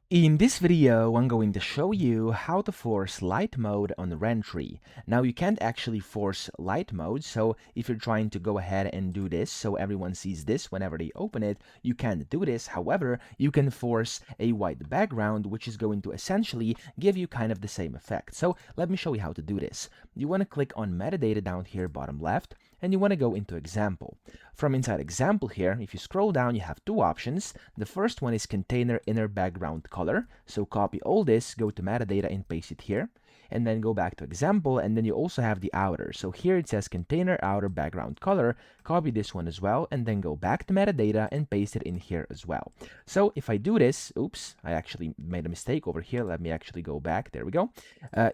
In this video, I'm going to show you how to force light mode on Rentry. Now, you can't actually force light mode, so if you're trying to go ahead and do this so everyone sees this whenever they open it, you can't do this. However, you can force a white background, which is going to essentially give you kind of the same effect. So let me show you how to do this. You want to click on metadata down here, bottom left, and you want to go into example. From inside example here, if you scroll down, you have two options. The first one is container inner background color. So copy all this, go to metadata and paste it here, and then go back to example, and then you also have the outer. So here it says container outer background color. Copy this one as well, and then go back to metadata and paste it in here as well. So if I do this, oops, I actually made a mistake over here. Let me actually go back. There we go.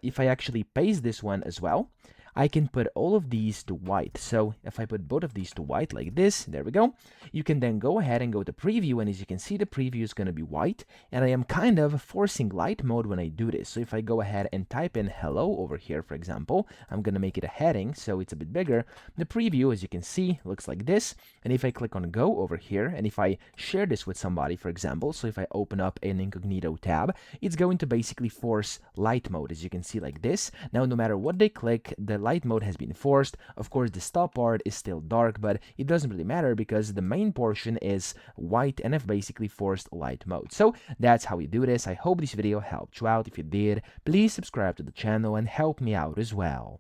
If I actually paste this one as well, I can put all of these to white. So if I put both of these to white like this, there we go. You can then go ahead and go to preview, and as you can see, the preview is going to be white, and I am kind of forcing light mode when I do this. So if I go ahead and type in hello over here, for example, I'm going to make it a heading so it's a bit bigger. The preview, as you can see, looks like this. And if I click on go over here, and if I share this with somebody, for example, so if I open up an incognito tab, it's going to basically force light mode, as you can see, like this. Now, no matter what they click, the light mode has been forced. Of course, the stop part is still dark, but it doesn't really matter because the main portion is white, and I've basically forced light mode. So that's how we do this. I hope this video helped you out. If you did, please subscribe to the channel and help me out as well.